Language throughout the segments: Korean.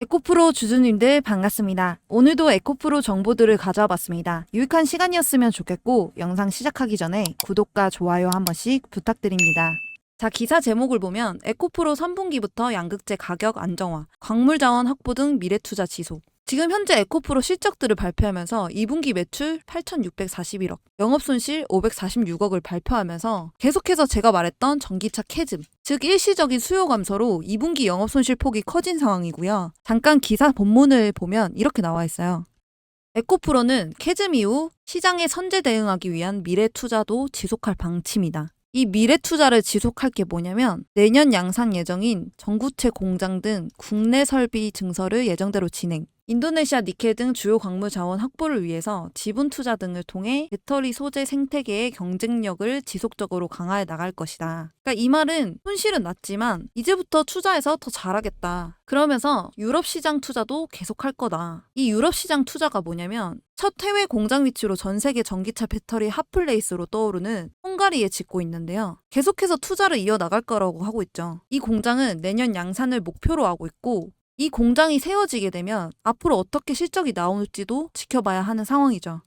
에코프로 주주님들 반갑습니다. 오늘도 에코프로 정보들을 가져와 봤습니다. 유익한 시간이었으면 좋겠고 영상 시작하기 전에 구독과 좋아요 한 번씩 부탁드립니다. 자, 기사 제목을 보면 에코프로 3분기부터 양극재 가격 안정화, 광물자원 확보 등 미래투자 지속. 지금 현재 에코프로 실적들을 발표하면서 2분기 매출 8,641억, 영업손실 546억을 발표하면서 계속해서 제가 말했던 전기차 캐즘, 즉 일시적인 수요 감소로 2분기 영업손실 폭이 커진 상황이고요. 잠깐 기사 본문을 보면 이렇게 나와 있어요. 에코프로는 캐즘 이후 시장에 선제 대응하기 위한 미래 투자도 지속할 방침이다. 이 미래 투자를 지속할 게 뭐냐면 내년 양산 예정인 전구체 공장 등 국내 설비 증설을 예정대로 진행, 인도네시아 니켈 등 주요 광물 자원 확보를 위해서 지분 투자 등을 통해 배터리 소재 생태계의 경쟁력을 지속적으로 강화해 나갈 것이다. 그러니까 이 말은 손실은 났지만 이제부터 투자해서 더 잘하겠다. 그러면서 유럽 시장 투자도 계속할 거다. 이 유럽 시장 투자가 뭐냐면 첫 해외 공장 위치로 전 세계 전기차 배터리 핫플레이스로 떠오르는 헝가리에 짓고 있는데요. 계속해서 투자를 이어나갈 거라고 하고 있죠. 이 공장은 내년 양산을 목표로 하고 있고 이 공장이 세워지게 되면 앞으로 어떻게 실적이 나올지도 지켜봐야 하는 상황이죠.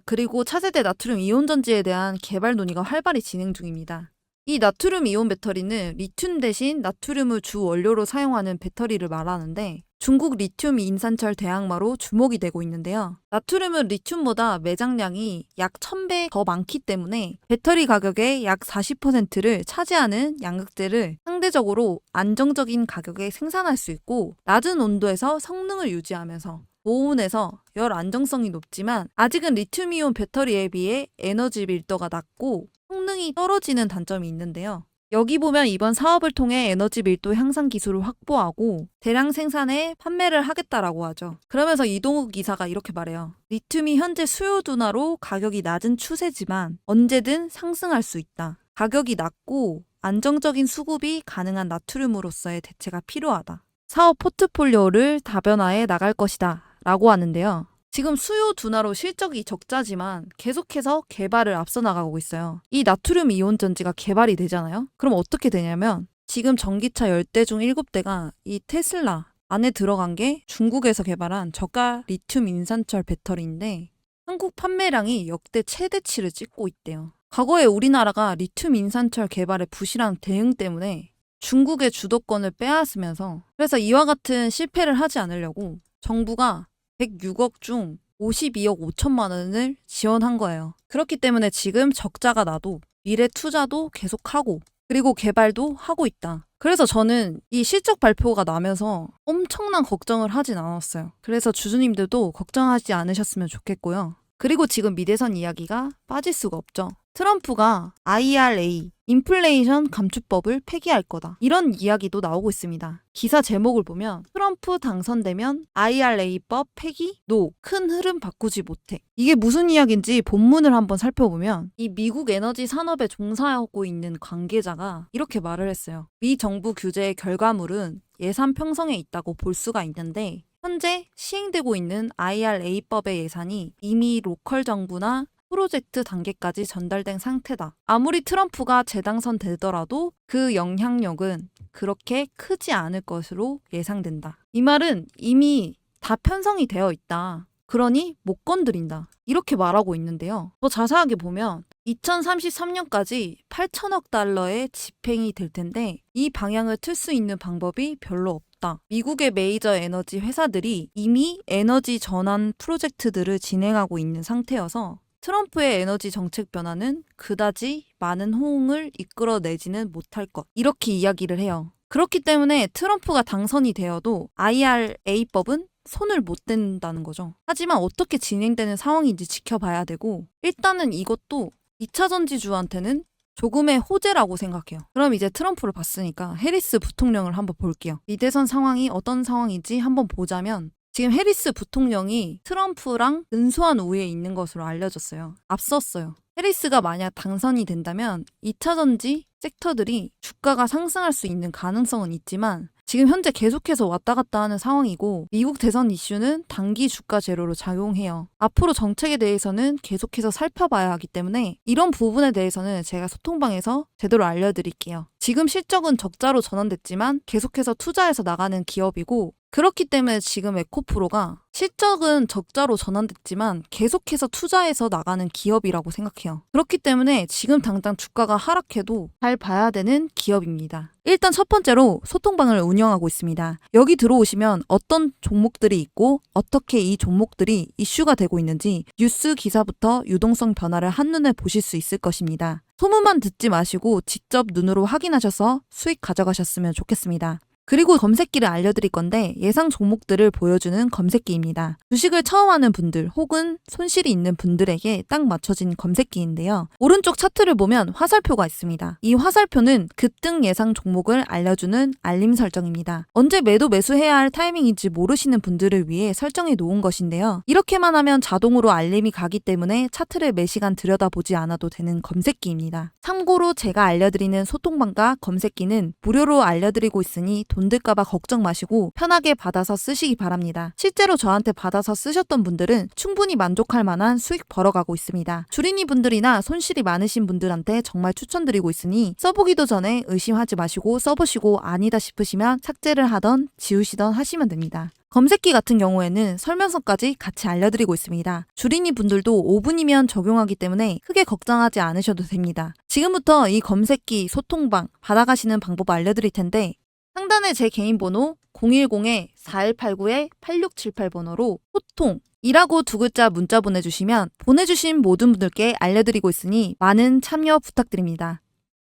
그리고 차세대 나트륨 이온 전지에 대한 개발 논의가 활발히 진행 중입니다. 이 나트륨 이온 배터리는 리튬 대신 나트륨을 주 원료로 사용하는 배터리를 말하는데 중국 리튬 인산철 대항마로 주목이 되고 있는데요. 나트륨은 리튬보다 매장량이 약 1000배 더 많기 때문에 배터리 가격의 약 40%를 차지하는 양극재를 상대적으로 안정적인 가격에 생산할 수 있고 낮은 온도에서 성능을 유지하면서 고온에서 열 안정성이 높지만 아직은 리튬이온 배터리에 비해 에너지 밀도가 낮고 성능이 떨어지는 단점이 있는데요. 여기 보면 이번 사업을 통해 에너지 밀도 향상 기술을 확보하고 대량 생산에 판매를 하겠다라고 하죠. 그러면서 이동욱 이사가 이렇게 말해요. 리튬이 현재 수요 둔화로 가격이 낮은 추세지만 언제든 상승할 수 있다. 가격이 낮고 안정적인 수급이 가능한 나트륨으로서의 대체가 필요하다. 사업 포트폴리오를 다변화해 나갈 것이다. 라고 하는데요. 지금 수요 둔화로 실적이 적자지만 계속해서 개발을 앞서 나가고 있어요. 이 나트륨 이온 전지가 개발이 되잖아요. 그럼 어떻게 되냐면 지금 전기차 10대 중 7대가 이 테슬라 안에 들어간 게 중국에서 개발한 저가 리튬 인산철 배터리인데 한국 판매량이 역대 최대치를 찍고 있대요. 과거에 우리나라가 리튬 인산철 개발의 부실한 대응 때문에 중국의 주도권을 빼앗으면서 그래서 이와 같은 실패를 하지 않으려고 정부가 106억 중 52억 5천만 원을 지원한 거예요. 그렇기 때문에 지금 적자가 나도 미래 투자도 계속하고 그리고 개발도 하고 있다. 그래서 저는 이 실적 발표가 나면서 엄청난 걱정을 하진 않았어요. 그래서 주주님들도 걱정하지 않으셨으면 좋겠고요. 그리고 지금 미대선 이야기가 빠질 수가 없죠. 트럼프가 IRA, 인플레이션 감축법을 폐기할 거다. 이런 이야기도 나오고 있습니다. 기사 제목을 보면 트럼프 당선되면 IRA법 폐기? 노. 큰 흐름 바꾸지 못해. 이게 무슨 이야기인지 본문을 한번 살펴보면 이 미국 에너지 산업에 종사하고 있는 관계자가 이렇게 말을 했어요. 미 정부 규제의 결과물은 예산 편성에 있다고 볼 수가 있는데 현재 시행되고 있는 IRA법의 예산이 이미 로컬 정부나 프로젝트 단계까지 전달된 상태다. 아무리 트럼프가 재당선되더라도 그 영향력은 그렇게 크지 않을 것으로 예상된다. 이 말은 이미 다 편성이 되어 있다. 그러니 못 건드린다. 이렇게 말하고 있는데요. 더 자세하게 보면 2033년까지 8천억 달러의 집행이 될 텐데 이 방향을 틀 수 있는 방법이 별로 없다. 미국의 메이저 에너지 회사들이 이미 에너지 전환 프로젝트들을 진행하고 있는 상태여서 트럼프의 에너지 정책 변화는 그다지 많은 호응을 이끌어내지는 못할 것. 이렇게 이야기를 해요. 그렇기 때문에 트럼프가 당선이 되어도 IRA법은 손을 못 댄다는 거죠. 하지만 어떻게 진행되는 상황인지 지켜봐야 되고 일단은 이것도 2차 전지주한테는 조금의 호재라고 생각해요. 그럼 이제 트럼프를 봤으니까 해리스 부통령을 한번 볼게요. 미대선 상황이 어떤 상황인지 한번 보자면 지금 해리스 부통령이 트럼프랑 근소한 우위에 있는 것으로 알려졌어요. 앞섰어요. 해리스가 만약 당선이 된다면 2차 전지 섹터들이 주가가 상승할 수 있는 가능성은 있지만 지금 현재 계속해서 왔다 갔다 하는 상황이고 미국 대선 이슈는 단기 주가 재료로 작용해요. 앞으로 정책에 대해서는 계속해서 살펴봐야 하기 때문에 이런 부분에 대해서는 제가 소통방에서 제대로 알려드릴게요. 지금 실적은 적자로 전환됐지만 계속해서 투자해서 나가는 기업이고 그렇기 때문에 지금 에코프로가 실적은 적자로 전환됐지만 계속해서 투자해서 나가는 기업이라고 생각해요. 그렇기 때문에 지금 당장 주가가 하락해도 잘 봐야 되는 기업입니다. 일단 첫 번째로 소통방을 운영하고 있습니다. 여기 들어오시면 어떤 종목들이 있고 어떻게 이 종목들이 이슈가 되고 있는지 뉴스 기사부터 유동성 변화를 한눈에 보실 수 있을 것입니다. 소문만 듣지 마시고 직접 눈으로 확인하셔서 수익 가져가셨으면 좋겠습니다. 그리고 검색기를 알려드릴 건데 예상 종목들을 보여주는 검색기입니다. 주식을 처음 하는 분들 혹은 손실이 있는 분들에게 딱 맞춰진 검색기인데요. 오른쪽 차트를 보면 화살표가 있습니다. 이 화살표는 급등 예상 종목을 알려주는 알림 설정입니다. 언제 매도 매수해야 할 타이밍인지 모르시는 분들을 위해 설정해 놓은 것인데요. 이렇게만 하면 자동으로 알림이 가기 때문에 차트를 매시간 들여다보지 않아도 되는 검색기입니다. 참고로 제가 알려드리는 소통방과 검색기는 무료로 알려드리고 있으니 돈 들까봐 걱정 마시고 편하게 받아서 쓰시기 바랍니다. 실제로 저한테 받아서 쓰셨던 분들은 충분히 만족할 만한 수익 벌어가고 있습니다. 주린이 분들이나 손실이 많으신 분들한테 정말 추천드리고 있으니 써보기도 전에 의심하지 마시고 써보시고 아니다 싶으시면 삭제를 하던 지우시던 하시면 됩니다. 검색기 같은 경우에는 설명서까지 같이 알려드리고 있습니다. 주린이 분들도 5분이면 적용하기 때문에 크게 걱정하지 않으셔도 됩니다. 지금부터 이 검색기 소통방 받아가시는 방법 알려드릴 텐데 상단에 제 개인 번호 010-4189-8678번호로 소통이라고 두 글자 문자 보내주시면 보내주신 모든 분들께 알려드리고 있으니 많은 참여 부탁드립니다.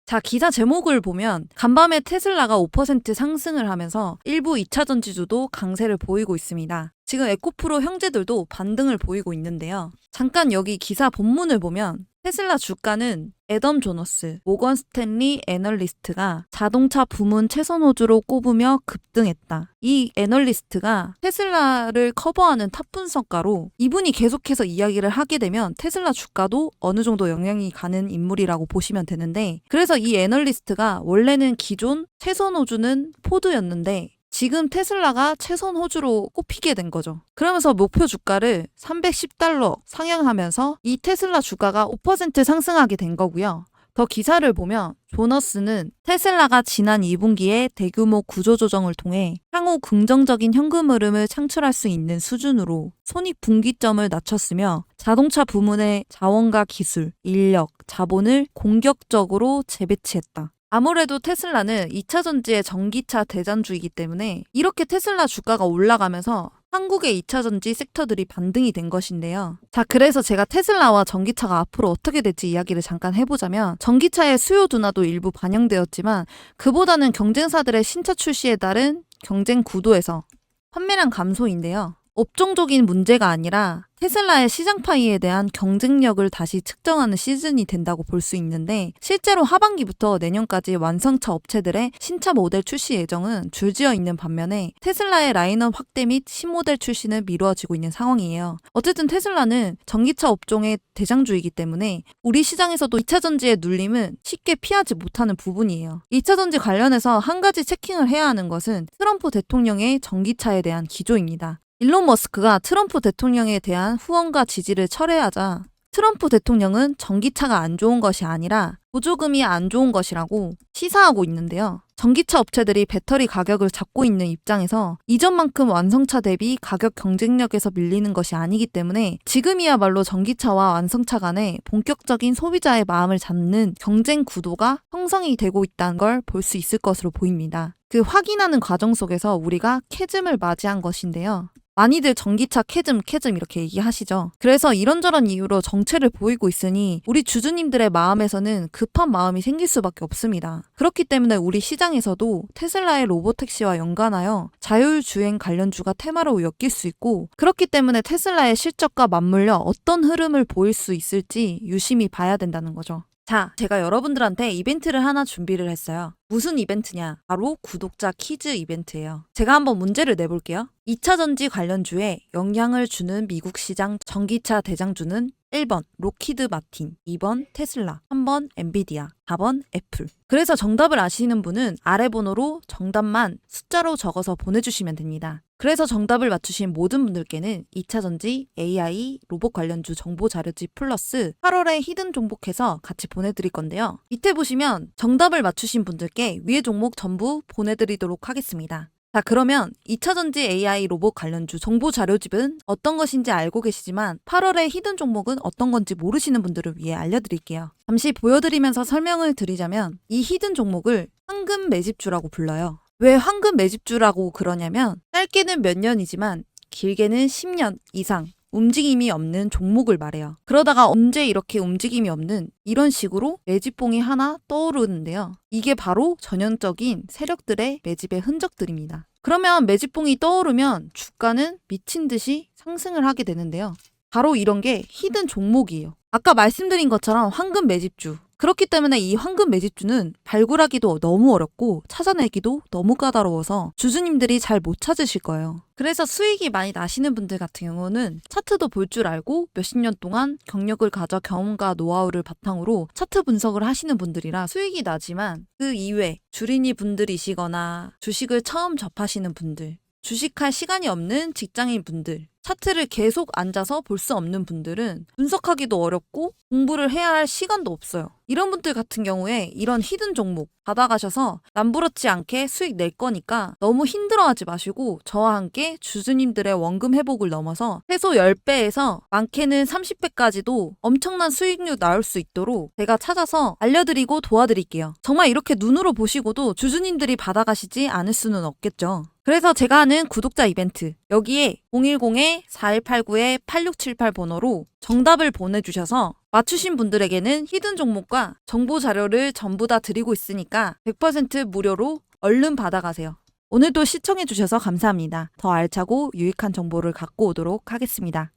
자, 기사 제목을 보면 간밤에 테슬라가 5% 상승을 하면서 일부 2차 전지주도 강세를 보이고 있습니다. 지금 에코프로 형제들도 반등을 보이고 있는데요. 잠깐 여기 기사 본문을 보면 테슬라 주가는 애덤 조너스, 모건 스탠리 애널리스트가 자동차 부문 최선 호주로 꼽으며 급등했다. 이 애널리스트가 테슬라를 커버하는 탑 분석가로 이분이 계속해서 이야기를 하게 되면 테슬라 주가도 어느 정도 영향이 가는 인물이라고 보시면 되는데 그래서 이 애널리스트가 원래는 기존 최선 호주는 포드였는데 지금 테슬라가 최선 호주로 꼽히게 된 거죠. 그러면서 목표 주가를 $310 상향하면서 이 테슬라 주가가 5% 상승하게 된 거고요. 더 기사를 보면 조너스는 테슬라가 지난 2분기에 대규모 구조조정을 통해 향후 긍정적인 현금 흐름을 창출할 수 있는 수준으로 손익분기점을 낮췄으며 자동차 부문의 자원과 기술, 인력, 자본을 공격적으로 재배치했다. 아무래도 테슬라는 2차 전지의 전기차 대장주이기 때문에 이렇게 테슬라 주가가 올라가면서 한국의 2차 전지 섹터들이 반등이 된 것인데요. 자, 그래서 제가 테슬라와 전기차가 앞으로 어떻게 될지 이야기를 잠깐 해보자면 전기차의 수요 둔화도 일부 반영되었지만 그보다는 경쟁사들의 신차 출시에 따른 경쟁 구도에서 판매량 감소인데요. 업종적인 문제가 아니라 테슬라의 시장 파이에 대한 경쟁력을 다시 측정하는 시즌이 된다고 볼 수 있는데 실제로 하반기부터 내년까지 완성차 업체들의 신차 모델 출시 예정은 줄지어 있는 반면에 테슬라의 라인업 확대 및 신모델 출시는 미뤄지고 있는 상황이에요. 어쨌든 테슬라는 전기차 업종의 대장주이기 때문에 우리 시장에서도 2차 전지의 눌림은 쉽게 피하지 못하는 부분이에요. 2차 전지 관련해서 한 가지 체킹을 해야 하는 것은 트럼프 대통령의 전기차에 대한 기조입니다. 일론 머스크가 트럼프 대통령에 대한 후원과 지지를 철회하자 트럼프 대통령은 전기차가 안 좋은 것이 아니라 보조금이 안 좋은 것이라고 시사하고 있는데요. 전기차 업체들이 배터리 가격을 잡고 있는 입장에서 이전만큼 완성차 대비 가격 경쟁력에서 밀리는 것이 아니기 때문에 지금이야말로 전기차와 완성차 간의 본격적인 소비자의 마음을 잡는 경쟁 구도가 형성이 되고 있다는 걸 볼 수 있을 것으로 보입니다. 그 확인하는 과정 속에서 우리가 캐즘을 맞이한 것인데요. 많이들 전기차 캐즘 이렇게 얘기하시죠. 그래서 이런저런 이유로 정체를 보이고 있으니 우리 주주님들의 마음에서는 급한 마음이 생길 수밖에 없습니다. 그렇기 때문에 우리 시장에서도 테슬라의 로보택시와 연관하여 자율주행 관련주가 테마로 엮일 수 있고 그렇기 때문에 테슬라의 실적과 맞물려 어떤 흐름을 보일 수 있을지 유심히 봐야 된다는 거죠. 자, 제가 여러분들한테 이벤트를 하나 준비를 했어요. 무슨 이벤트냐? 바로 구독자 퀴즈 이벤트예요. 제가 한번 문제를 내볼게요. 2차 전지 관련주에 영향을 주는 미국 시장 전기차 대장주는 1번 로키드 마틴, 2번 테슬라, 3번 엔비디아, 4번 애플. 그래서 정답을 아시는 분은 아래 번호로 정답만 숫자로 적어서 보내주시면 됩니다. 그래서 정답을 맞추신 모든 분들께는 2차전지 AI 로봇 관련주 정보 자료집 플러스 8월에 히든 종목해서 같이 보내드릴 건데요. 밑에 보시면 정답을 맞추신 분들께 위의 종목 전부 보내드리도록 하겠습니다. 자, 그러면 2차전지 AI 로봇 관련주 정보 자료집은 어떤 것인지 알고 계시지만 8월에 히든 종목은 어떤 건지 모르시는 분들을 위해 알려드릴게요. 잠시 보여드리면서 설명을 드리자면 이 히든 종목을 황금 매집주라고 불러요. 왜 황금 매집주라고 그러냐면 짧게는 몇 년이지만 길게는 10년 이상 움직임이 없는 종목을 말해요. 그러다가 언제 이렇게 움직임이 없는 이런 식으로 매집봉이 하나 떠오르는데요. 이게 바로 전형적인 세력들의 매집의 흔적들입니다. 그러면 매집봉이 떠오르면 주가는 미친 듯이 상승을 하게 되는데요. 바로 이런 게 히든 종목이에요. 아까 말씀드린 것처럼 황금 매집주. 그렇기 때문에 이 황금 매집주는 발굴하기도 너무 어렵고 찾아내기도 너무 까다로워서 주주님들이 잘 못 찾으실 거예요. 그래서 수익이 많이 나시는 분들 같은 경우는 차트도 볼 줄 알고 몇십 년 동안 경력을 가져 경험과 노하우를 바탕으로 차트 분석을 하시는 분들이라 수익이 나지만 그 이외 주린이 분들이시거나 주식을 처음 접하시는 분들, 주식할 시간이 없는 직장인 분들, 차트를 계속 앉아서 볼 수 없는 분들은 분석하기도 어렵고 공부를 해야 할 시간도 없어요. 이런 분들 같은 경우에 이런 히든 종목 받아가셔서 남부럽지 않게 수익 낼 거니까 너무 힘들어하지 마시고 저와 함께 주주님들의 원금 회복을 넘어서 최소 10배에서 많게는 30배까지도 엄청난 수익률 나올 수 있도록 제가 찾아서 알려드리고 도와드릴게요. 정말 이렇게 눈으로 보시고도 주주님들이 받아가시지 않을 수는 없겠죠. 그래서 제가 하는 구독자 이벤트 여기에 010-4189-8678 번호로 정답을 보내주셔서 맞추신 분들에게는 히든 종목과 정보 자료를 전부 다 드리고 있으니까 100% 무료로 얼른 받아가세요. 오늘도 시청해주셔서 감사합니다. 더 알차고 유익한 정보를 갖고 오도록 하겠습니다.